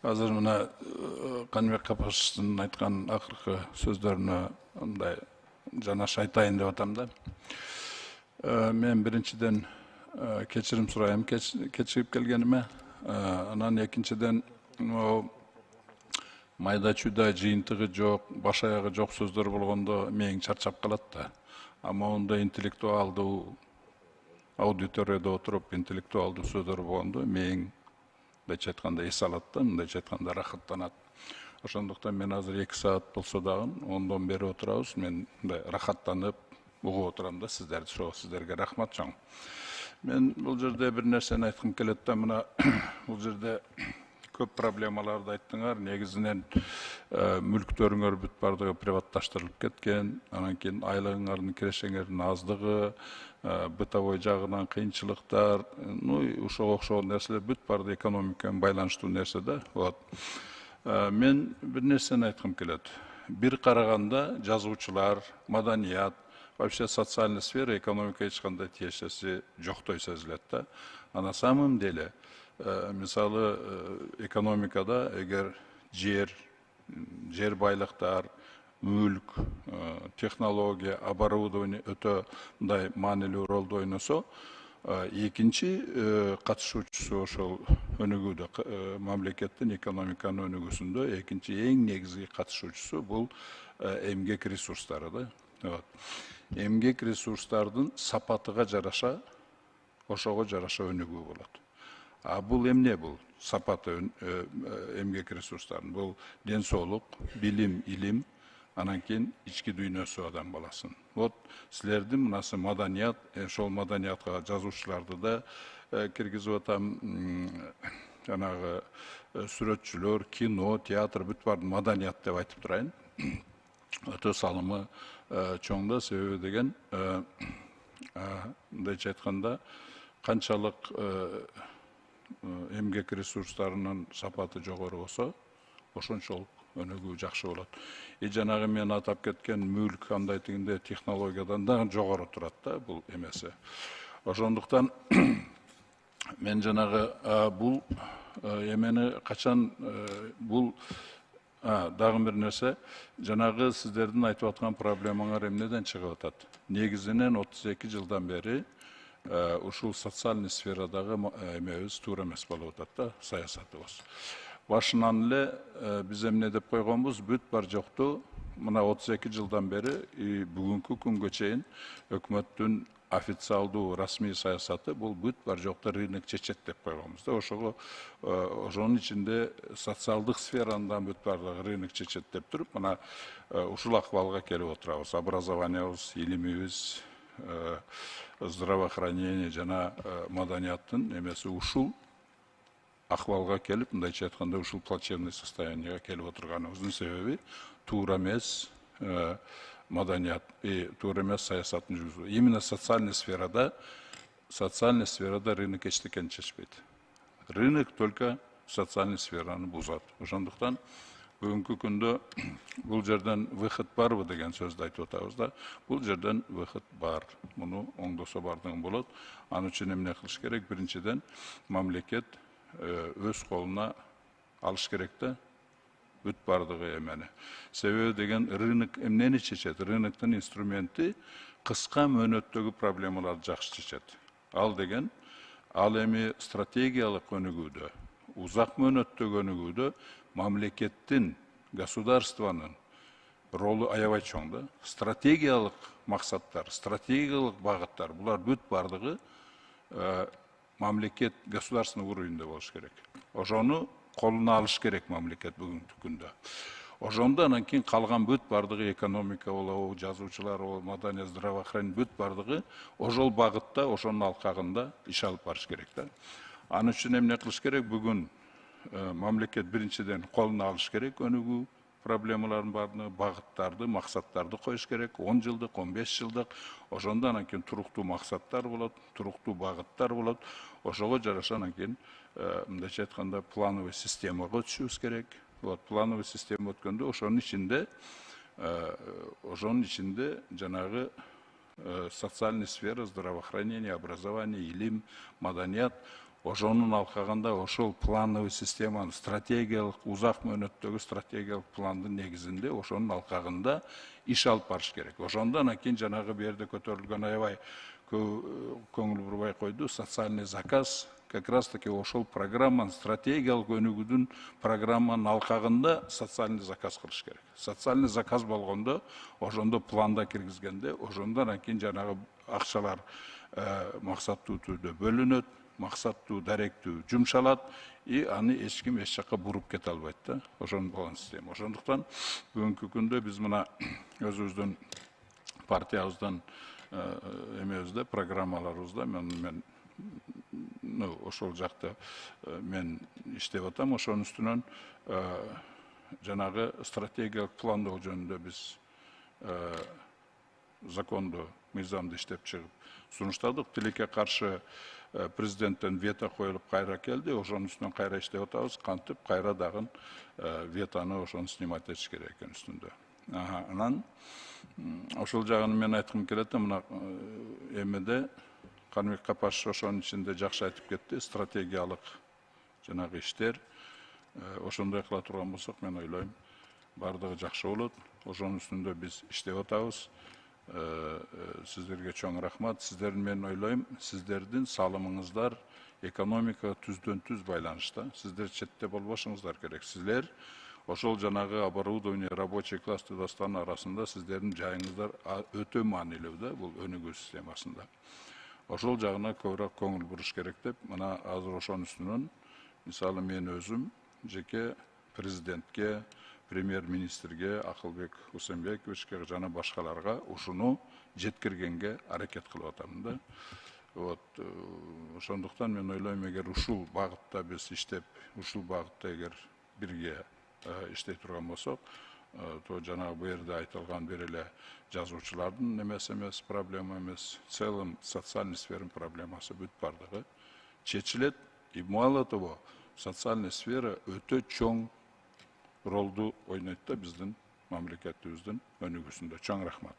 Азыр мына Каныбек Капашевдин айткан акыркы сөздөрүнө мындай жанаша айтайын деп атам да. Мен биринчиден кечирим сурайм кечигип келгениме. Анан экинчиден майда чүйда жыйынтыгы жок, баш аягы жок сөздөр болгондо мээң чарчап калат да. Моундай интеллектуалдуу аудиторияда отуруп интеллектуалдуу сөздөр болгондо мээң мындайча айтканда эс алат да, мындайча айтканда рахаттанат. Ошондуктан мен азыр 2 саат болсо дагы ондон бери отурабыз. Мен мындай рахаттанып угуп отурам да сиздерди. Ошо сиздерге рахмат чоң. Мен бул жерде бир нерсени айткым келет да, мына бул жерде көп проблемаларды айттыңар. Негизинен мүлктөрүңөр бүт бардыгы приватташтырылып кеткен, анан кийин айлыгыңардын кирешеңердин аздыгы, бытовой жагынан кыйынчылыктар, ошого окшогон нерселер бүт барды экономика менен байланыштуу нерсе да. Мен бир нерсени айткым келет. Бир караганда жазуучулар, маданият, вообще социальный сфера экономикага эч кандай тиешеси жоктой сезилет да. А на самом деле, мисалы экономикада эгер жер байлыктар, мүлк, технология, оборудование өтө мындай маанилүү ролду ойносо, экинчи катышуучусу ошол өнүгүүдө, мамлекеттин экономиканын өнүгүүсүндө экинчи эң негизги катышуучусу бул эмгек ресурстары да. Эмгек ресурстардын сапатыга жараша, ошого жараша өнүгүү болот. А бул эмне бул? Сапаты эмгек ресурстарын. Бул ден соолук, билим, илим, анан кийин ички дүйнөсү адам баласын. Силердин мынасы маданият, ошол маданиятка жазуучуларды да киргизип атам, жанагы сүрөтчүлөр, кино, театр бүт бардын маданият деп айтып турайын. Өтө салымы чоң да, себеби деген мындайча айтканда канчалык эмгек ресурстарынын сапаты жогору болсо, ошончолук өнүгүү жакшы болот. Жанагы мен атап кеткен мүлк андай тигинде технологиядан да жогору турат да бул эмеси. Ошондуктан мен жанагы бул эмени качан бул дагы бир нерсе, жанагы сиздердин айтып аткан проблемаңар эмнеден чыгып атат? Негизинен 32 жылдан бери ушул социальный сферадагы эмебиз туура эмес болуп атат да, саясатыбыз. Башынан эле биз эмне деп койгонбуз, бүт бар жокту мына 32 жылдан бери бүгүнкү күнгө чейин өкмөттүн официалдуу расмий саясаты бул бүт бар жокто рынок чечет деп койгонбуз да. Ошонун ичинде социалдык сферанын бүт бардыгы рынок чечет деп туруп, мына ушул акыбалга келип отурабыз. Образованиябыз, илимибиз, здравоохранение жана маданияттын эмеси ушул акыбалга келип, мындайча айтканда ушул плачевный состоянияга келип отурганыбыздын себеби туура эмес маданият, туура эмес саясатын жүргүзүү. Именно социальный сферада рынок эчтекени чечпейт. Рынок только социальный сфераны бузат. Ошондуктан бүгүнкү күндө бул жерден выход барбы деген сөздү айтып атабыз да. Бул жерден выход бар. Муну оңдосо бардыгы болот. Анын үчүн эмне кылыш керек? Биринчиден мамлекет өз колуна алыш керек да бүт бардыгы эмени. Себеби деген рынок эмнени чечет? Рыноктун инструменти кыска мөөнөттөгү проблемаларды жакшы чечет. Ал деген эми стратегиялык өнүгүүдө, узак мөөнөттөгү өнүгүүдө мамлекеттин, государствонун ролу аябай чоң да. Стратегиялык максаттар, стратегиялык багыттар, булар бүт бардыгы мамлекет государственный уровеньде болуш керек. Ошону колуна алыш керек мамлекет бүгүнкү күндө. Ошондо анан кийин калган бүт бардыгы экономика болобу, жазуучулар болобу, маданият, здравоохранение бүт бардыгы ошол багытта, ошонун алкагында иш алып барыш керек да. Анын үчүн эмне кылыш керек? Бүгүн мамлекет биринчиден колуна алыш керек өнүгүү проблемаларын бардыгы, багыттарды, максаттарды коюш керек. 10 жылдык, 15 жылдык. Ошондо анан кийин туруктуу максаттар болот, туруктуу багыттар болот. Ошого жараша анан кийин мындайча айтканда плановый системага өтүшүбүз керек. Плановый система өткөндө ошонун ичинде жанагы социальный сфера, здравоохранение, образование, илим, маданият, ошонун алкагында ошол плановый системаны стратегиялык узак мөөнөттөгү стратегиялык пландын негизинде ошонун алкагында иш алып барыш керек. Ошондон кийин жанагы берде көтөрүлгөн аябай көңүл бурбай койду социальный заказ как раз таки ошол программанын стратегиялык өнүгүүнүн программанын алкагында социальный заказ кылыш керек. Социальный заказ болгондо ошондо планда киргизгенде ошондон кийин жанагы акчалар максаттуу түрдө бөлүнөт, максаттуу даректүү жумшалат и аны эч ким эч жакка буруп кете албайт да. Ошондон болгон система. Ошондуктан бүгүнкү күндө биз мына өзүбүздүн партиябыздын эмебизде программаларыбызда мен ошол жакта мен иштеп атам. Ошонун үстүнөн жанагы стратегиялык пландоо жөнүндө биз законду, мыйзамды иштеп чыгып сунуштадык. Тилекке каршы президенттен вето коюлуп кайра келди. Ошонун үстүнөн кайра иштеп атабыз. Кантип кайра дагы ветону ошону снимать этиш керек экен үстүндө. Анан ошол жагын мен айткым келет да, мына эмеде Каныбек Капашев ошонун ичинде жакшы айтып кетти. Стратегиялык жанагы иштер ошондой кыла турган болсок, мен ойлойм бардыгы жакшы болот. Ошонун үстүндө биз иштеп атабыз. Сиздерге чоң рахмат. Сиздердин, мен ойлойм, сиздердин салымыңыздар экономикага түздөн түз байланышта. Сиздер четте болбошуңуздар керек. Сиздер ошол жанагы оборудование, рабочий класс Дастан арасында сиздердин жайыңыздар өтө маанилүү да, бул өнүгүү системасында. Ошол жагына көбүрөөк көңүл буруш керек деп, мына азыр ошонун үстүнөн, мисалы мен өзүм жеке президентке, премьер-министрге, Акылбек Усенбековичке жана башкаларга ушуну жеткиргенге аракет кылып атам да. Ошондуктан мен ойлойм, эгер ушул багытта биз иштеп, ушул багытта эгер бирге иштей турган болсок, то жанагы бу жерде айтылган бир эле жазуучулардын эмес проблема эмес, целым социальный сферанын проблемасы бүт бардыгы чечилет. И мало того, социальный сфера өтө чоң ролду ойнойт да биздин мамлекетибиздин өнүгүүсүндө. Чоң рахмат.